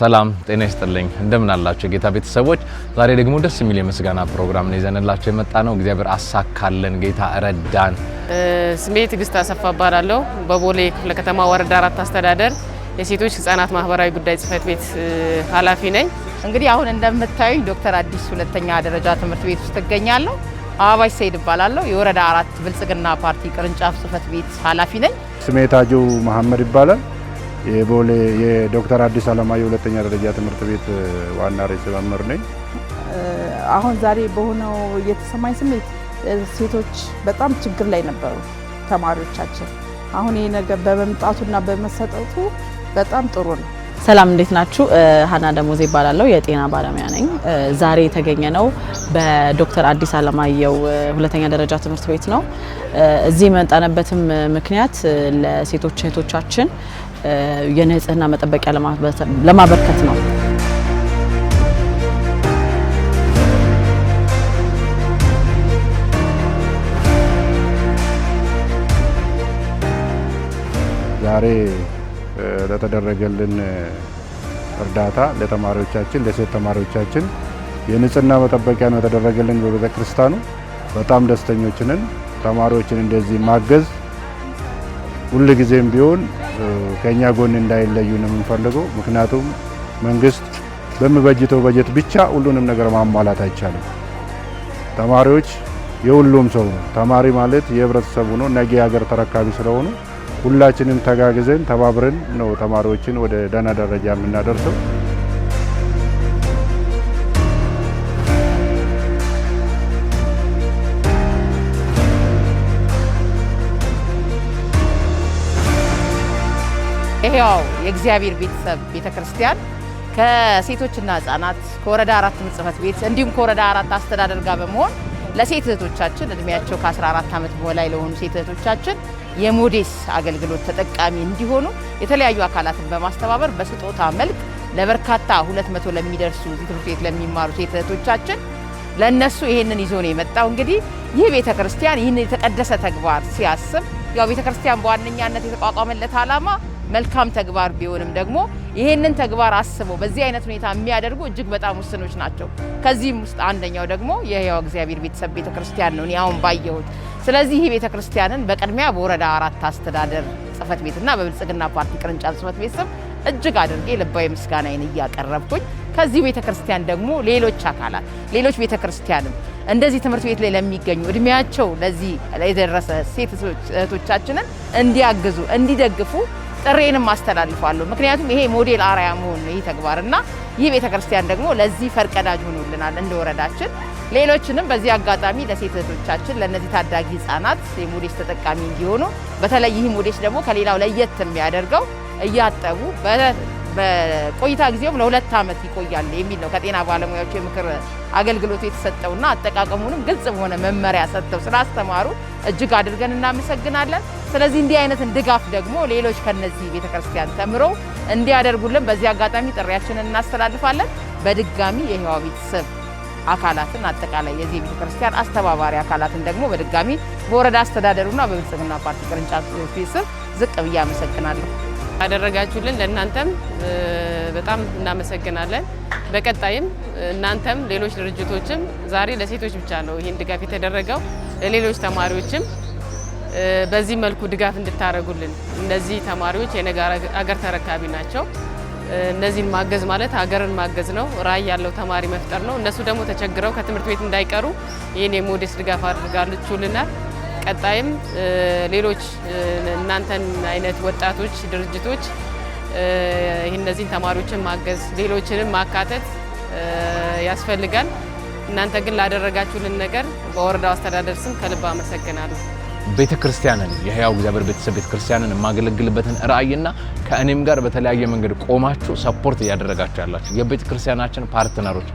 ሰላም ጤና ይስጥልኝ እንደምን አላችሁ ጌታ ቤተሰቦች ዛሬ ደግሞ ደስ የሚል የምስጋና ፕሮግራም ነው ይዘንላችሁ የመጣ ነው እግዚአብሔር አሳካለን ጌታ ረዳን ስሜ ትግስት አሰፋ እባላለሁ በቦሌ ክፍለ ከተማ ወረዳ 4 አስተዳደር የሴቶች ህፃናት ማህበራዊ ጉዳይ ጽፈት ቤት ኃላፊ ነኝ እንግዲህ አሁን እንደምታዩኝ ዶክተር አዲስ ሁለተኛ ደረጃ ትምህርት ቤት ውስጥ እገኛለሁ አባባሽ ሰይድ እባላለሁ የወረዳ 4 ብልጽግና ፓርቲ ቅርንጫፍ ጽፈት ቤት ኃላፊ ነኝ ስሜ ታጁ መሐመድ ይባላል የቦሌ የዶክተር አዲስ አለማየሁ ሁለተኛ ደረጃ ትምህርት ቤት ዋና ርዕሰ መምህር ነኝ አሁን ዛሬ በሆነው የተሰማኝ ስሜት ሴቶች በጣም ችግር ላይ ነበሩ ተማሪዎቻችን አሁን ይሄ ነገር በመምጣቱና በመሰጠቱ በጣም ጥሩ ነው ሰላም እንዴት ናችሁ ሃና ደሞዝ ይባላልው የጤና ባለሙያ ነኝ ዛሬ የተገኘነው በዶክተር አዲስ አለማየሁ ሁለተኛ ደረጃ ትምህርት ቤት ነው እዚህ መጣነበትም ምክንያት ለሴቶች እህቶቻችን የንጽህና መጠበቂያ ለማበርከት ነው ዛሬ ለተደረገልን እርዳታ ለተማሪዎቻችን ለሴት ተማሪዎቻችን የንጽህና መጠበቂያ ነው የተደረገልን በቤተክርስቲያኑ በጣም ደስተኞች ነን ተማሪዎችን እንደዚህ ማገዝ ሁሉ ጊዜም ቢሆን ከኛ ጎን እንዳይለዩ ነው የምንፈልገው ምክንያቱም መንግስት በሚበጅተው በጀት ብቻ ሁሉንም ነገር ማሟላት አይቻልም ተማሪዎች የሁሉም ሰው ነው ተማሪ ማለት የህብረተሰቡ ነው ነገ ሀገር ተረካቢ ስለሆኑ ሁላችንም ተጋግዘን ተባብረን ነው ተማሪዎችን ወደ ደህና ደረጃ የምናደርሰው ይሄው የእግዚአብሔር ቤተሰብ ቤተክርስቲያን ከሴቶችና ህፃናት ከወረዳ 4 ጽፈት ቤት እንዲሁም ከወረዳ 4 አስተዳደር ጋር በመሆን ለሴት እህቶቻችን እድሜያቸው ከ14 ዓመት በላይ ለሆኑ ሴት እህቶቻችን የሞዴስ አገልግሎት ተጠቃሚ እንዲሆኑ የተለያዩ አካላትን በማስተባበር በስጦታ መልክ ለበርካታ 200 ለሚደርሱ ትምህርት ቤት ለሚማሩ ሴት እህቶቻችን ለነሱ ይሄንን ይዞ ነው የመጣው እንግዲህ ይህ ቤተክርስቲያን ይሄን የተቀደሰ ተግባር ሲያስብ ያው ቤተክርስቲያን በዋነኛነት የተቋቋመለት ዓላማ መልካም ተግባር ቢሆንም ደግሞ ይሄንን ተግባር አስበው በዚህ አይነት ሁኔታ የሚያደርጉ እጅግ በጣም ውስኖች ናቸው ከዚህም ውስጥ አንደኛው ደግሞ የሕያው እግዚአብሔር ቤተሰብ ቤተክርስቲያን ነው ያውን ባየሁት ስለዚህ ይህ ቤተክርስቲያንን በቅድሚያ በወረዳ 4 አስተዳደር ጽፈት ቤትና በብልጽግና ፓርቲ ቅርንጫፍ ጽፈት ቤት ስም እጅግ አድርጌ ልባዊ ምስጋናዬን እያቀረብኩኝ ከዚህ ቤተክርስቲያን ደግሞ ሌሎች አካላት ሌሎች ቤተክርስቲያንም እንደዚህ ትምህርት ቤት ላይ ለሚገኙ እድሜያቸው ለዚህ የደረሰ ሴት እህቶቻችንን እንዲያግዙ እንዲደግፉ ጥሬንም አስተላልፋለሁ ምክንያቱም ይሄ ሞዴል አርአያ መሆን ነው ይሄ ተግባርና ይህ ቤተክርስቲያን ደግሞ ለዚህ ፈርቀዳጅ ሆኖልናል እንደወረዳችን ሌሎችንም በዚህ አጋጣሚ ለሴት እህቶቻችን ለነዚህ ታዳጊ ህፃናት የሞዴስ ተጠቃሚ እንዲሆኑ በተለይ ይህ ሞዴስ ደግሞ ከሌላው ለየት የሚያደርገው እያጠቡ በቆይታ ጊዜውም ለ2 ዓመት ይቆያል የሚል ነው ከጤና ባለሙያዎች የምክር አገልግሎት የተሰጠውና አጠቃቀሙንም ግልጽ በሆነ መመሪያ ሰጥተው ስላስተማሩ እጅግ አድርገን እናመሰግናለን ስለዚህ እንዲህ አይነትን ድጋፍ ደግሞ ሌሎች ከነዚህ ቤተክርስቲያን ተምረው እንዲያደርጉልን በዚህ አጋጣሚ ጥሪያችንን እናስተላልፋለን በድጋሚ የሕያው ቤተሰብ አካላትን አጠቃላይ የዚህ ቤተክርስቲያን አስተባባሪ አካላትን ደግሞ በድጋሚ በወረዳ አስተዳደሩና በብልጽግና ፓርቲ ቅርንጫፍ ጽፈት ቤት ዝቅ ብዬ አመሰግናለሁ ያደረጋችሁልን ለእናንተም በጣም እናመሰግናለን በቀጣይም እናንተም ሌሎች ድርጅቶችም ዛሬ ለሴቶች ብቻ ነው ይሄን ድጋፍ የተደረገው ለሌሎች ተማሪዎችም በዚህ መልኩ ድጋፍ እንድታረጉልን እነዚህ ተማሪዎች የነገ ሀገር ተረካቢ ናቸው እነዚህን ማገዝ ማለት ሀገርን ማገዝ ነው ራዕይ ያለው ተማሪ መፍጠር ነው እነሱ ደግሞ ተቸግረው ከትምህርት ቤት እንዳይቀሩ ይሄን የሞዴስ ድጋፍ አድርጋችሁልናል ቀጣይም ሌሎች እናንተን አይነት ወጣቶች ድርጅቶች እነዚህን ተማሪዎችን ማገዝ ሌሎችንም ማካተት ያስፈልጋል እናንተ ግን ላደረጋችሁልን ነገር በወረዳው አስተዳደር ስም ከልብ አመሰግናለሁ ቤተክርስቲያንን የሕያው እግዚአብሔር ቤተሰብ ቤተክርስቲያንን ማገለግልበትን ራዕይና ከእኔም ጋር በተለያየ መንገድ ቆማችሁ ሰፖርት ያደረጋችሁ ያላችሁ የቤተክርስቲያናችን ፓርትነሮች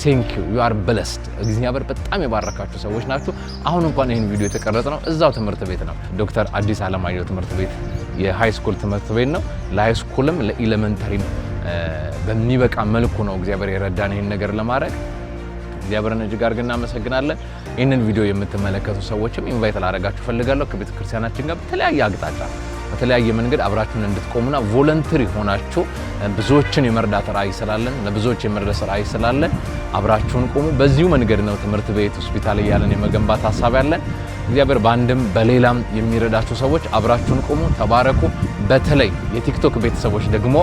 ቴንክ ዩ ዩ አር ብለስድ እግዚአብሔር በጣም የባረካችሁ ሰዎች ናችሁ አሁን እንኳን ይሄን ቪዲዮ የተቀረጸነው እዛው ትምህርት ቤት ነው ዶክተር አዲስ አለማየሁ ትምህርት ቤት የሃይ ስኩል ትምህርት ቤት ነው ለሃይ ስኩልም ለኤሌመንተሪም በሚበቃ መልኩ ነው እግዚአብሔር የረዳን ይሄን ነገር ለማድረግ እግዚአብሔርን እጅግ አድርገን እናመሰግናለን ይህንን ቪዲዮ የምትመለከቱ ሰዎችም ኢንቫይት ላደርጋችሁ ፈልጋለሁ ከቤተ ክርስቲያናችን ጋር በተለያየ አቅጣጫ በተለያየ መንገድ አብራችሁን እንድትቆሙና ቮለንተሪ ሆናችሁ ብዙዎችን የመርዳት ራዕይ ስላለን ለብዙዎች የመርዳት ራዕይ ስላለን አብራችሁን ቆሙ። በዚሁ መንገድ ነው ትምህርት ቤት ሆስፒታል ያለን የመገንባት ሐሳብ ያለን። እግዚአብሔር በአንድም በሌላም የሚረዳችሁ ሰዎች አብራችሁን ቆሙ፣ ተባረኩ። በተለይ የቲክቶክ ቤተሰቦች ደግሞ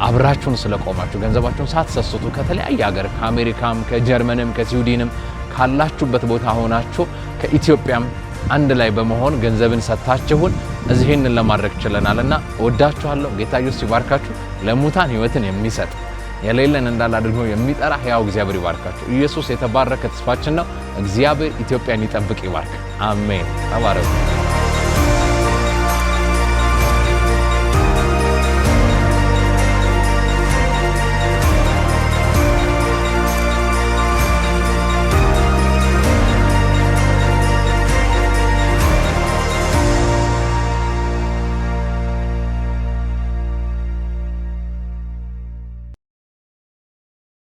አብራችሁን ስለቆማችሁ ገንዘባችሁን ሳትሰስቱ ከተለያየ ሀገር ከአሜሪካም ከጀርመንም ከስዊድንም ካላችሁበት ቦታ ሆናችሁ ከኢትዮጵያም አንድ ላይ በመሆን ገንዘብን ሰጥታችሁን እዚህን ለማድረግ ችለናልና ወዳችኋለሁ። ጌታ ኢየሱስ ይባርካችሁ። ለሙታን ሕይወትን የሚሰጥ የሌለን እንዳለ አድርጎ የሚጠራ ሕያው እግዚአብሔር ይባርካችሁ። ኢየሱስ የተባረከ ተስፋችን ነው። እግዚአብሔር ኢትዮጵያን ይጠብቅ ይባርክ። አሜን። ተባረኩ።